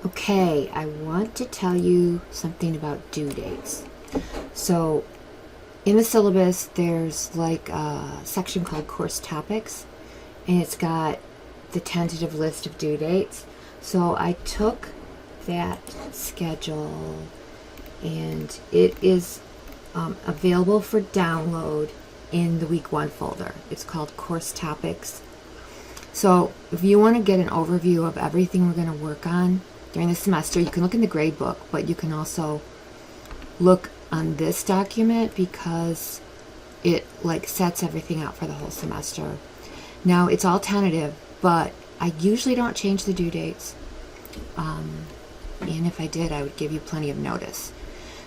Okay, I want to tell you something about due dates. So, in the syllabus, there's like a section called Course Topics, and it's got the tentative list of due dates. So, I took that schedule, and it is available for download in the week 1 folder. It's called Course Topics. So, if you want to get an overview of everything we're going to work on during the semester, you can look in the grade book, but you can also look on this document because it like sets everything out for the whole semester. Now it's all tentative, but I usually don't change the due dates. And if I did, I would give you plenty of notice.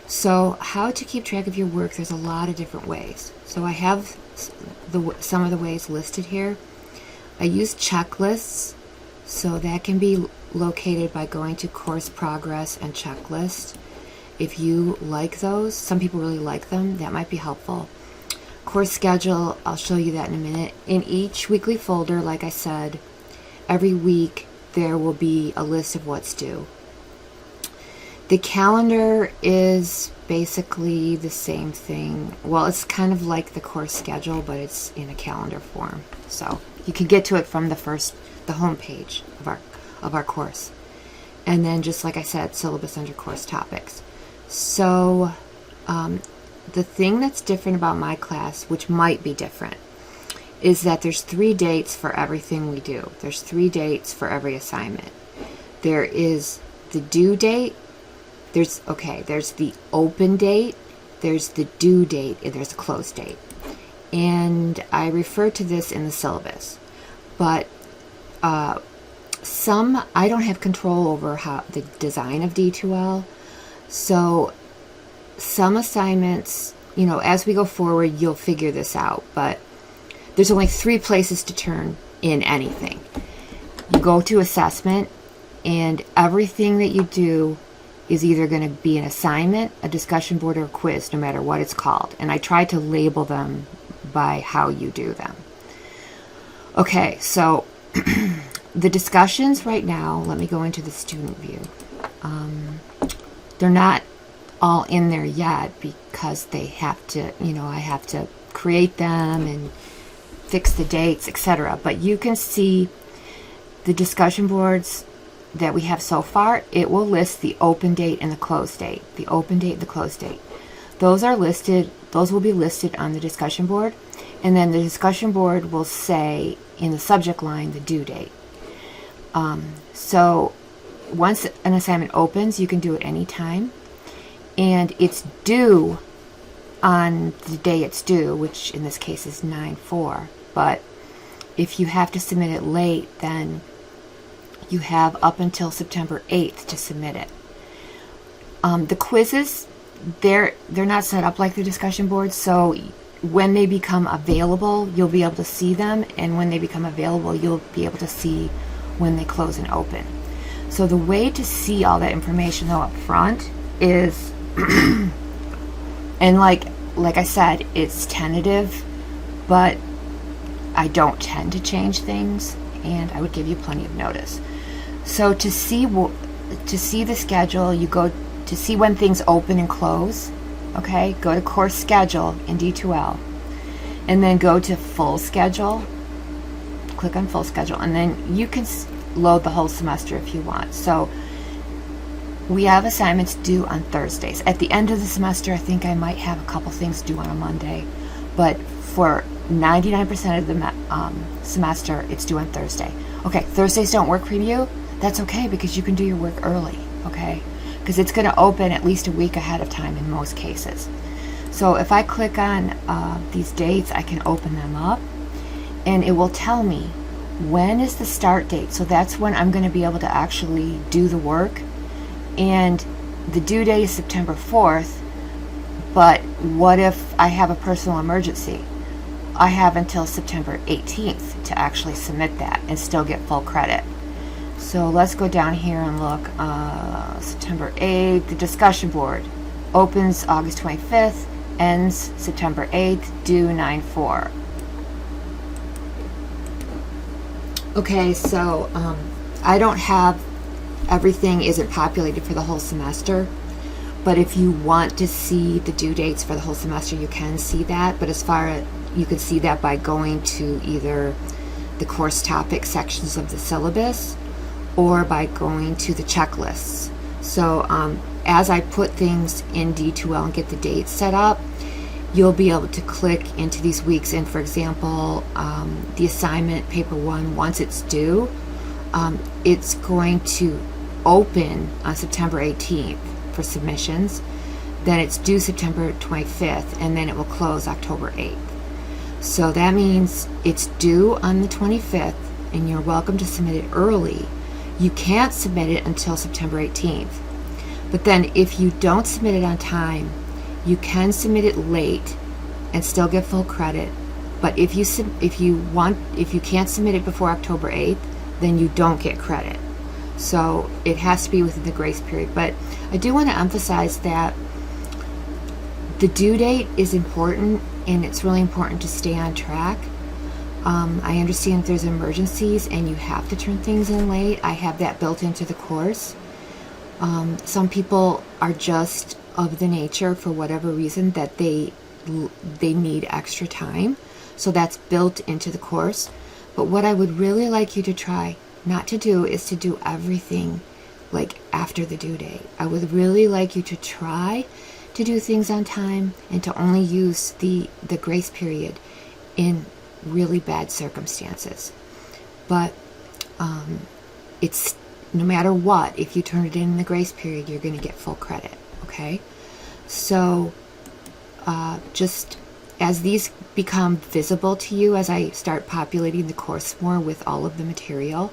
So how to keep track of your work, there's a lot of different ways. So I have some of the ways listed here. I use checklists, so that can be located by going to course progress and checklist. If you like those, some people really like them, that might be helpful. Course schedule, I'll show you that in a minute. In each weekly folder, like I said, every week there will be a list of what's due. The calendar is basically the same thing. Well, it's kind of like the course schedule, but it's in a calendar form. So you can get to it from the home page of our course. And then, just like I said, syllabus under course topics. So the thing that's different about my class, which might be different, is that there's 3 dates for everything we do. There's 3 dates for every assignment. There is the due date, there's the open date, there's the due date, and there's the close date. And I refer to this in the syllabus. But I don't have control over how the design of D2L. So some assignments, as we go forward, you'll figure this out. But there's only 3 places to turn in anything. You go to assessment, and everything that you do is either going to be an assignment, a discussion board, or a quiz, no matter what it's called. And I try to label them by how you do them. Okay, so the discussions right now, let me go into the student view. They're not all in there yet because they have to, I have to create them and fix the dates, etc. But you can see the discussion boards that we have so far. It will list the open date and the close date. The open date and the close date. Those will be listed on the discussion board. And then the discussion board will say in the subject line the due date. So once an assignment opens, you can do it anytime. And it's due on the day it's due, which in this case is 9/4. But if you have to submit it late, then you have up until September 8th to submit it. The quizzes, they're not set up like the discussion board, so when they become available, you'll be able to see them, and when they become available, you'll be able to see when they close and open. So the way to see all that information though up front is, and like I said, it's tentative, but I don't tend to change things, and I would give you plenty of notice. So to see the schedule, you go to see when things open and close. Okay, go to course schedule in D2L, and then go to full schedule. Click on full schedule, and then you can load the whole semester if you want. So we have assignments due on Thursdays. At the end of the semester, I think I might have a couple things due on a Monday, but for 99% of the semester, it's due on Thursday. Okay, Thursdays don't work for you. That's okay, because you can do your work early, okay? Because it's going to open at least a week ahead of time in most cases. So if I click on these dates, I can open them up, and it will tell me when is the start date. So that's when I'm going to be able to actually do the work. And the due date is September 4th, but what if I have a personal emergency? I have until September 18th to actually submit that and still get full credit. So let's go down here and look. September 8th, the discussion board opens August 25th, ends September 8th, due 9/4. Okay, so I don't have everything isn't populated for the whole semester. But if you want to see the due dates for the whole semester, you can see that. But as far as you can see that by going to either the course topic sections of the syllabus or by going to the checklists. So as I put things in D2L and get the dates set up, you'll be able to click into these weeks. And for example, the assignment paper 1, once it's due, it's going to open on September 18th for submissions. Then it's due September 25th, and then it will close October 8th. So that means it's due on the 25th, and you're welcome to submit it early. You can't submit it until September 18th. But then if you don't submit it on time, you can submit it late and still get full credit. But if you can't submit it before October 8th, then you don't get credit. So it has to be within the grace period. But I do want to emphasize that the due date is important, and it's really important to stay on track. I understand if there's emergencies and you have to turn things in late. I have that built into the course. Some people are just of the nature, for whatever reason, that they need extra time. So that's built into the course. But what I would really like you to try not to do is to do everything like after the due date. I would really like you to try to do things on time and to only use the grace period in really bad circumstances. But it's no matter what, if you turn it in the grace period, you're going to get full credit. Okay? So just as these become visible to you, as I start populating the course more with all of the material,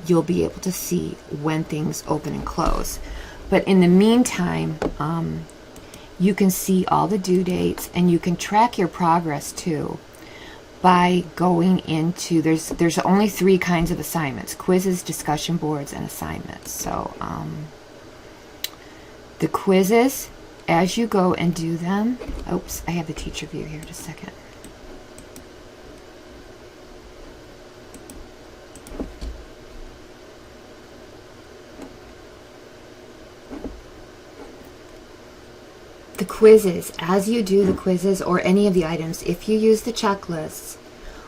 you'll be able to see when things open and close. But in the meantime, you can see all the due dates, and you can track your progress too by going into, there's only 3 kinds of assignments: quizzes, discussion boards, and assignments. So the quizzes, as you go and do them, oops, I have the teacher view here, just a second. The quizzes, as you do the quizzes or any of the items, if you use the checklists,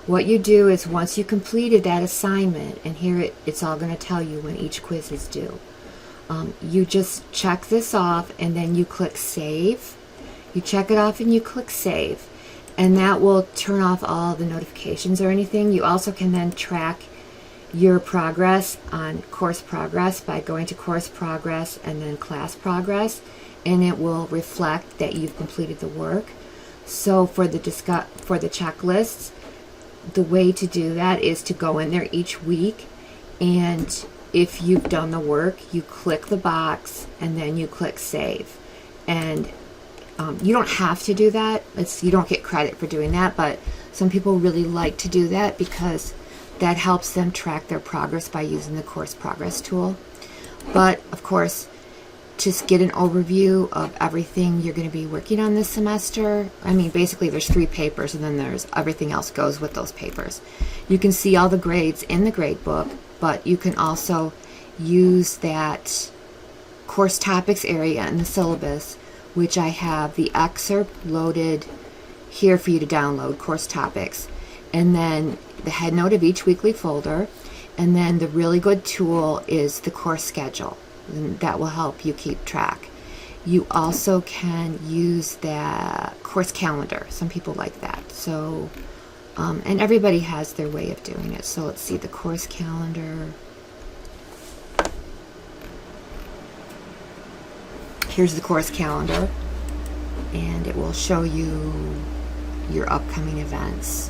what you do is once you completed that assignment, and here it's all going to tell you when each quiz is due, you just check this off and then you click save. You check it off and you click save, and that will turn off all the notifications or anything. You also can then track your progress on course progress by going to course progress and then class progress, and it will reflect that you've completed the work. So for the checklists, the way to do that is to go in there each week, and if you've done the work, you click the box and then you click save. And you don't have to do that. You don't get credit for doing that, but some people really like to do that because that helps them track their progress by using the course progress tool. But of course, just get an overview of everything you're going to be working on this semester. I mean, basically there's 3 papers, and then there's everything else goes with those papers. You can see all the grades in the grade book, but you can also use that course topics area in the syllabus, which I have the excerpt loaded here for you to download, course topics, and then the head note of each weekly folder, and then the really good tool is the course schedule. And that will help you keep track. You also can use the course calendar. Some people like that. So, and everybody has their way of doing it. So let's see, the course calendar. Here's the course calendar, and it will show you your upcoming events.